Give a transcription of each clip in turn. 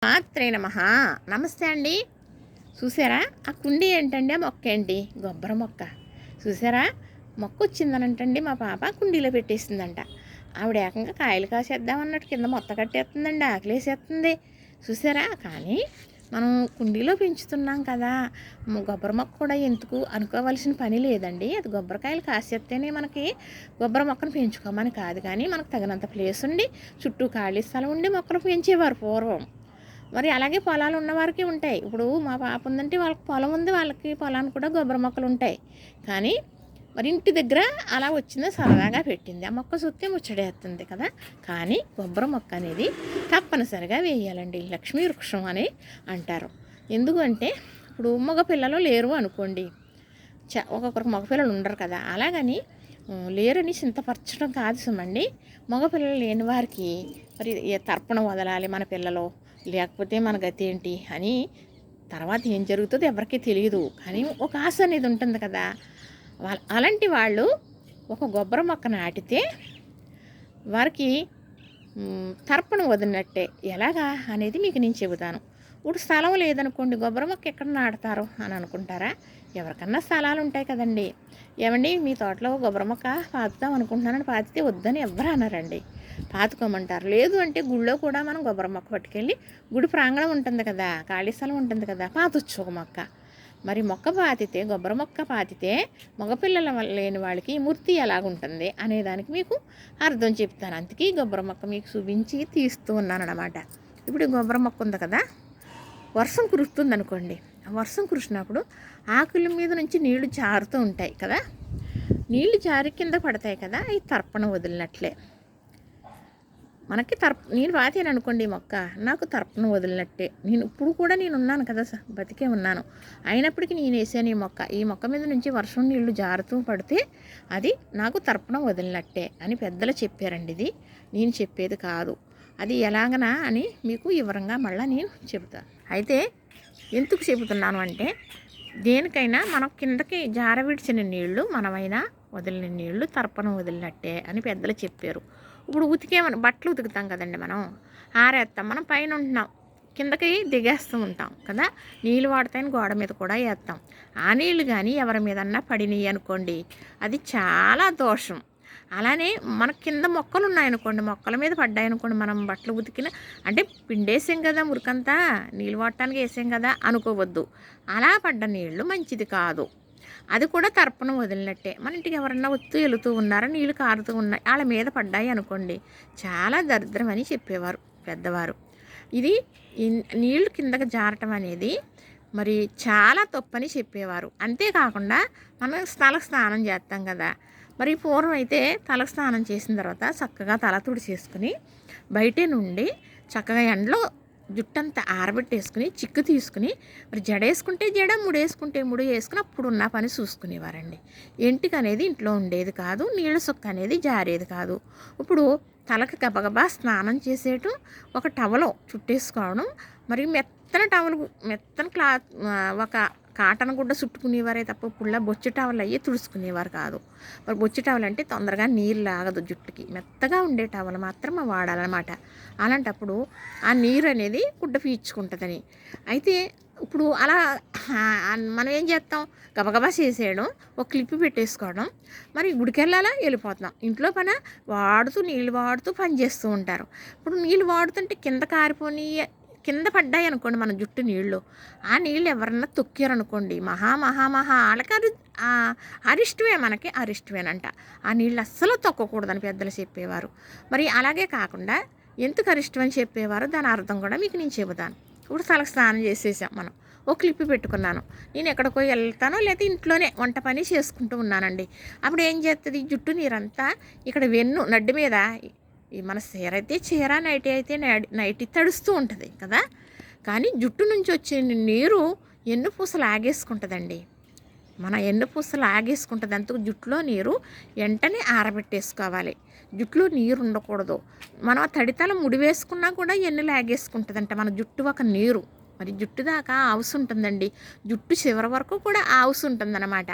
మాత్రే నమః. నమస్తే అండి. చూసారా ఆ కుండీ ఏంటండి, ఆ మొక్క ఏంటి? గొబ్బర మొక్క. చూసారా మొక్క వచ్చిందనంటండి, మా పాప కుండీలో పెట్టేసిందంట. ఆవిడ ఏకంగా కాయలు కాసేద్దామన్నట్టు కింద మొత్త కట్టేస్తుందండి, ఆకలేసేస్తుంది. చూసారా, కానీ మనం కుండీలో పెంచుతున్నాం కదా, గొబ్బర మొక్క కూడా ఎందుకు అనుకోవాల్సిన పని లేదండి. అది కొబ్బరికాయలు కాసేస్తేనే మనకి గొబ్బర మొక్కను పెంచుకోమని కాదు, కానీ మనకు తగినంత ప్లేస్ ఉండి చుట్టూ ఖాళీ స్థలం ఉండి మొక్కలు పెంచేవారు పూర్వం. మరి అలాగే పొలాలు ఉన్నవారికి ఉంటాయి. ఇప్పుడు మా పాప ఉందంటే వాళ్ళకి పొలం ఉంది, వాళ్ళకి పొలానికి కూడా కొబ్బరి మొక్కలు ఉంటాయి. కానీ మరి ఇంటి దగ్గర అలా వచ్చిందో సరదాగా పెట్టింది. ఆ మొక్క చూస్తే ముచ్చడేస్తుంది కదా. కానీ కొబ్బరి మొక్క అనేది తప్పనిసరిగా వేయాలండి. లక్ష్మీ వృక్షం అని అంటారు. ఎందుకంటే ఇప్పుడు మగ పిల్లలు లేరు అనుకోండి, ఒక్కొక్కరికి మగపిల్లలు ఉండరు కదా, అలాగని లేరని చింతపరచడం కాదు సుమండి. మగపిల్లలు లేని వారికి మరి తర్పణ వదలాలి మన పిల్లలు, లేకపోతే మన గతి ఏంటి అని తర్వాత ఏం జరుగుతుందో ఎవరికీ తెలియదు. కానీ ఒక ఆశ అనేది ఉంటుంది కదా. అలాంటి వాళ్ళు ఒక కొబ్బరి మొక్క నాటితే వారికి తర్పణ వదిలినట్టే. ఎలాగా అనేది మీకు నేను చెబుతాను. ఇప్పుడు స్థలం లేదనుకోండి, కొబ్బరి మొక్క ఎక్కడ నాటుతారు అని అనుకుంటారా? ఎవరికన్నా స్థలాలు ఉంటాయి కదండి. ఏమండి మీ తోటలో కొబ్బరి మొక్క పాతుతాం అనుకుంటున్నానని పాతితే వద్దని ఎవ్వరు అన్నారండి, పాతుకోమంటారు. లేదు అంటే గుళ్ళో కూడా మనం కొబ్బరి మొక్క పట్టుకెళ్ళి, గుడి ప్రాంగణం ఉంటుంది కదా, ఖాళీ స్థలం ఉంటుంది కదా, పాతొచ్చు ఒక మొక్క. మరి మొక్క పాతితే, కొబ్బరి మొక్క పాతితే మగపిల్లల లేని వాళ్ళకి మూర్తి ఎలాగుంటుంది అనేదానికి మీకు అర్థం చెప్తాను. అందుకే కొబ్బరి మొక్క మీకు చూపించి తీస్తూ ఉన్నాను అన్నమాట. ఇప్పుడు కొబ్బరి మొక్క ఉంది కదా, వర్షం కురుస్తుంది అనుకోండి. వర్షం కురిసినప్పుడు ఆకుల మీద నుంచి నీళ్లు జారుతూ ఉంటాయి కదా, నీళ్లు జారి కింద పడతాయి కదా, అవి తర్పణ వదిలినట్లే. మనకి నేను పాతాను అనుకోండి మొక్క, నాకు తర్పణ వదిలినట్టే. నేను ఇప్పుడు కూడా నేను ఉన్నాను కదా, బతికే ఉన్నాను. అయినప్పటికీ నేను వేసాను ఈ మొక్క మీద నుంచి వర్షం నీళ్లు జారుతూ పడితే అది నాకు తర్పణ వదిలినట్టే అని పెద్దలు చెప్పారండి. ఇది నేను చెప్పేది కాదు. అది ఎలాగనా అని మీకు వివరంగా మళ్ళీ నేను చెబుతాను. అయితే ఎందుకు చెబుతున్నాను అంటే, దేనికైనా మనం కిందకి జారవిడిచిన నీళ్లు మనమైనా వదిలిన నీళ్లు తర్పణ వదిలినట్టే అని పెద్దలు చెప్పారు. ఇప్పుడు బట్టలు ఉతుకుతాం కదండి, మనం ఆరేస్తాం, మనం పైన ఉంటున్నాం, కిందకి దిగేస్తూ ఉంటాం కదా, నీళ్ళు వాడతాయని గోడ మీద కూడా వేస్తాం. ఆ నీళ్ళు కానీ ఎవరి మీదన్నా పడినాయి అనుకోండి, అది చాలా దోషం. అలానే మన కింద మొక్కలు ఉన్నాయనుకోండి, మొక్కల మీద పడ్డాయనుకోండి, మనం బట్టలు ఉతికిన అంటే పిండేసాం కదా, మురికంతా నీళ్ళు వాడటానికి వేసాం కదా అనుకోవద్దు. అలా పడ్డ నీళ్ళు మంచిది కాదు. అది కూడా తర్పణ వదిలినట్టే. మన ఇంటికి ఎవరన్నా వస్తూ వెళుతూ ఉన్నారో, నీళ్ళు కారుతూ ఉన్నాయి, వాళ్ళ మీద పడ్డాయి అనుకోండి, చాలా దరిద్రం అని చెప్పేవారు పెద్దవారు. ఇది నీళ్ళు కిందకి జారటం అనేది మరి చాలా తప్పని చెప్పేవారు. అంతేకాకుండా మనం స్నానం చేస్తాం కదా, మరి పూర్వం అయితే తలకు స్నానం చేసిన తర్వాత చక్కగా తల తుడిచేసుకుని బయటే నుండి చక్కగా ఎండలో జుట్టంతా ఆరబెట్టేసుకుని చిక్కు తీసుకుని మరి జడేసుకుంటే జడ, ముడేసుకుంటే ముడి వేసుకుని అప్పుడు ఉన్న పని చూసుకునేవారండి. ఎంటిక అనేది ఇంట్లో ఉండేది కాదు, నీళ్ళ సుక్క అనేది జారేది కాదు. ఇప్పుడు తలకు గబగబా స్నానం చేసేయటం, ఒక టవలో చుట్టేసుకోవడం, మరి మెత్తని క్లాత్, ఒక కాటన్ గుడ్డ చుట్టుకునేవారే తప్ప పుల్ల బొచ్చి టవల్ అయ్యి తుడుచుకునేవారు కాదు. మరి బొచ్చి టవల్ అంటే తొందరగా నీరు లాగదు జుట్టుకి, మెత్తగా ఉండే టవల్ మాత్రం వాడాలన్నమాట. అలాంటప్పుడు ఆ నీరు అనేది గుడ్డ పీల్చుకుంటుందని. అయితే ఇప్పుడు అలా మనం ఏం చేస్తాం, గబగబా చేసేయడం, ఒక క్లిప్ పెట్టేసుకోవడం, మరి గుడికి వెళ్ళాలా వెళ్ళిపోతున్నాం, ఇంట్లో పని నీళ్ళు వాడుతూ పని చేస్తూ ఉంటారు. ఇప్పుడు నీళ్ళు వాడుతుంటే కింద పడ్డాయి అనుకోండి మన జుట్టు నీళ్ళు, ఆ నీళ్ళు ఎవరన్నా తొక్కారనుకోండి, వాళ్ళకి అరిష్టమే, మనకి అరిష్టమేనంట. ఆ నీళ్ళు అస్సలు తొక్కకూడదని పెద్దలు చెప్పేవారు. మరి అలాగే కాకుండా ఎందుకు అరిష్టం అని చెప్పేవారు, దాని అర్థం కూడా మీకు నేను చెబుతాను. ఇప్పుడు తలకు స్నానం చేసేసాం, మనం ఓ క్లిప్ పెట్టుకున్నాను, నేను ఎక్కడికో వెళ్తానో లేదా ఇంట్లోనే వంట పని చేసుకుంటూ ఉన్నానండి. అప్పుడు ఏం చేస్తుంది, జుట్టు నీరంతా ఇక్కడ నడ్డి మీద, మన చీర నైటీ అయితే నైటీ తడుస్తూ ఉంటుంది కదా, కానీ జుట్టు నుంచి వచ్చే నీరు ఎన్నుపూస లాగేసుకుంటుందండి. మన ఎన్నుపూస లాగేసుకుంటుంది. అందుకు జుట్టులో నీరు వెంటనే ఆరబెట్టేసుకోవాలి. జుట్టులో నీరు ఉండకూడదు. మనం తడితల ముడి వేసుకున్నా కూడా ఎన్ను లాగేసుకుంటుందంట మన జుట్టు ఒక నీరు. మరి జుట్టు దాకా ఆవుసు ఉంటుందండి. జుట్టు చివరి వరకు కూడా ఆవుసు ఉంటుందన్నమాట.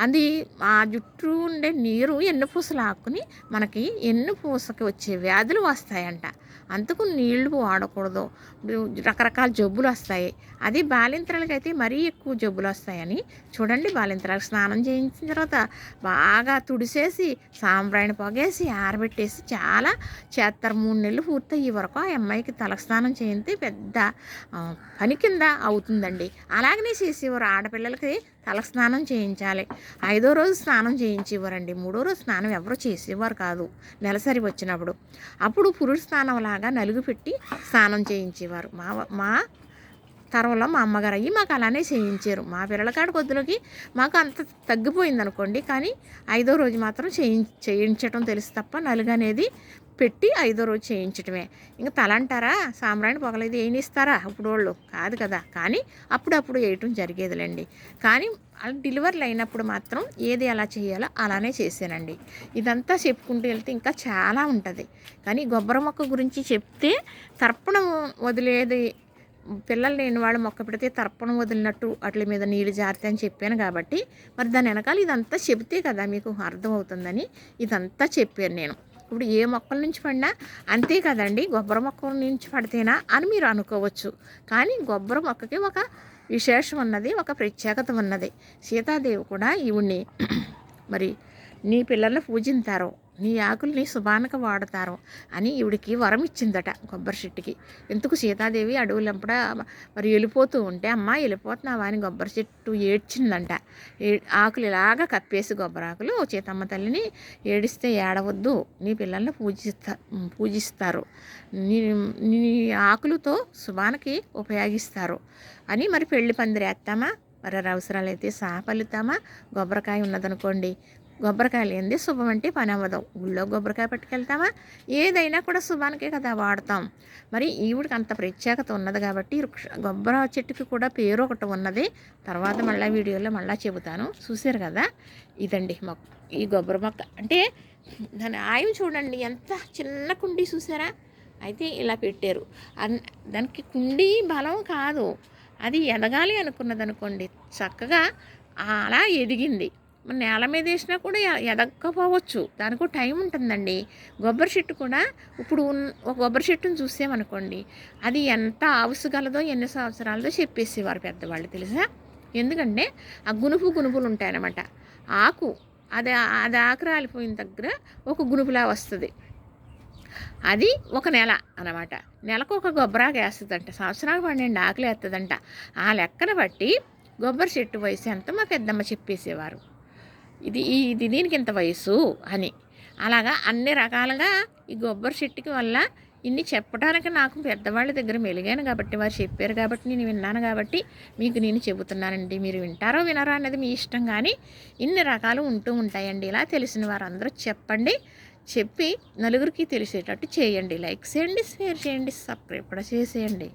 అది ఆ జుట్టు ఉండే నీరు ఎన్నుపూస లాక్కుని మనకి ఎన్నుపూసకి వచ్చే వ్యాధులు వస్తాయంట. అందుకు నీళ్లు వాడకూడదు. రకరకాల జబ్బులు వస్తాయి. అది బాలింతరాలకైతే మరీ ఎక్కువ జబ్బులు వస్తాయని చూడండి. బాలింతరాలకు స్నానం చేయించిన తర్వాత బాగా తుడిసేసి సాంబ్రాణి పొగేసి ఆరబెట్టేసి చాలా చేస్తారు. 3 నెలలు పూర్తయ్యే వరకు ఆ అమ్మాయికి తలస్నానం చేయితే పెద్ద పని కింద అవుతుందండి. అలాగనే చేసేవారు. ఆడపిల్లలకి తలస్నానం చేయించాలి. 5వ రోజు స్నానం చేయించేవారండి. 3వ రోజు స్నానం ఎవరు చేసేవారు కాదు నెలసరి వచ్చినప్పుడు. అప్పుడు పురుష స్నానం లాగా నలుగు పెట్టి స్నానం చేయించేవారు. మా తరంలో మా అమ్మగారు అయ్యి మాకు అలానే చేయించారు. మా పిల్లల కాడ కొద్దులకి మాకు అంత తగ్గిపోయింది అనుకోండి. కానీ 5వ రోజు మాత్రం చేయించటం తెలుసు తప్ప నలుగు అనేది పెట్టి 5వ రోజు చేయించటమే. ఇంకా తల అంటారా, సాంబ్రాణి పొగలేదు వేయనిస్తారా ఇప్పుడు వాళ్ళు? కాదు కదా. కానీ అప్పుడప్పుడు వేయటం జరిగేదిలేండి. కానీ డెలివరీలు అయినప్పుడు మాత్రం ఏది ఎలా చేయాలో అలానే చేశానండి. ఇదంతా చెప్పుకుంటూ వెళ్తే ఇంకా చాలా ఉంటుంది. కానీ కొబ్బరి మొక్క గురించి చెప్తే తర్పణం వదిలేది, పిల్లలు లేని వాళ్ళు మొక్క పెడితే తర్పణం వదిలినట్టు వాటి మీద నీళ్ళు జారితే అని చెప్పాను కాబట్టి మరి దాని వెనకాల ఇదంతా చెబితే కదా మీకు అర్థమవుతుందని ఇదంతా చెప్పాను నేను. ఇప్పుడు ఏ మొక్కల నుంచి పడినా అంతే కదండి, కొబ్బరి మొక్కల నుంచి పడితేనా అని మీరు అనుకోవచ్చు. కానీ కొబ్బరి మొక్కకి ఒక విశేషం ఉన్నది, ఒక ప్రత్యేకత ఉన్నది. సీతాదేవి కూడా ఈవిడ్ని మరి నీ పిల్లల్ని పూజింతారు, నీ ఆకుల్ని శుభానికి వాడతారు అని ఈవిడికి వరం ఇచ్చిందట కొబ్బరి చెట్టుకి. ఎందుకు సీతాదేవి అడవులంపడ మరి వెళ్ళిపోతూ ఉంటే, అమ్మ వెళ్ళిపోతున్నావా అని కొబ్బరి చెట్టు ఏడ్చిందంట. ఆకులు ఇలాగా కప్పేసి కొబ్బరి ఆకులు సీతమ్మ తల్లిని ఏడిస్తే ఏడవద్దు, నీ పిల్లల్ని పూజిస్తారు, నీ ఆకులతో శుభానికి ఉపయోగిస్తారు అని మరి పెళ్లి పందిరేస్తామా, మరి అవసరాలైతే సాపలుతామా. కొబ్బరికాయ ఉన్నదనుకోండి, కొబ్బరికాయ లేనిది శుభం అంటే పని అవ్వదు. గుళ్ళో కొబ్బరికాయ పట్టుకెళ్తామా, ఏదైనా కూడా శుభానికే కదా వాడతాం. మరి ఈవిడికి అంత ప్రత్యేకత ఉన్నది కాబట్టి కొబ్బరి చెట్టుకి కూడా పేరు ఒకటి ఉన్నది. తర్వాత మళ్ళీ వీడియోలో మళ్ళీ చెబుతాను. చూసారు కదా, ఇదండి మొక్క. ఈ కొబ్బరి మొక్క అంటే దాని ఆయువు చూడండి, ఎంత చిన్న కుండీ చూసారా. అయితే ఇలా పెట్టారు. దానికి కుండీ బలం కాదు, అది ఎదగాలి అనుకున్నది అనుకోండి, చక్కగా అలా ఎదిగింది. నేల మీద వేసినా కూడా ఎదగకపోవచ్చు, దానికి టైం ఉంటుందండి. కొబ్బరి చెట్టు కూడా ఇప్పుడు ఒక కొబ్బరి చెట్టును చూసామనుకోండి, అది ఎంత ఆవుసుగలదో ఎన్ని సంవత్సరాలదో చెప్పేసేవారు పెద్దవాళ్ళు, తెలుసా. ఎందుకంటే ఆ గునుపులు ఉంటాయన్నమాట. ఆకు అది ఆకు రాలిపోయిన దగ్గర ఒక గునుపులా వస్తుంది. అది ఒక నెల అన్నమాట. నెలకు ఒక కొబ్బరాకు వేస్తుందంట, సంవత్సరానికి 12 ఆకులు వేస్తుందంట. ఆ లెక్కన బట్టి కొబ్బరి చెట్టు వయసు ఎంత మా పెద్దమ్మ చెప్పేసేవారు. ఇది దీనికి ఇంత వయసు అని. అలాగా అన్ని రకాలుగా ఈ కొబ్బరి చెట్టుకి వల్ల ఇన్ని చెప్పడానికి నాకు పెద్దవాళ్ళ దగ్గర మెలిగాను కాబట్టి, వారు చెప్పారు కాబట్టి నేను విన్నాను కాబట్టి మీకు నేను చెబుతున్నానండి. మీరు వింటారో వినరో అన్నది మీ ఇష్టం, కానీ ఇన్ని రకాలు ఉంటూ ఉంటాయండి. ఇలా తెలిసిన వారందరూ చెప్పండి, చెప్పి నలుగురికి తెలిసేటట్టు చేయండి. లైక్ చేయండి, షేర్ చేయండి, సబ్స్క్రైబ్ కూడా చేసేయండి.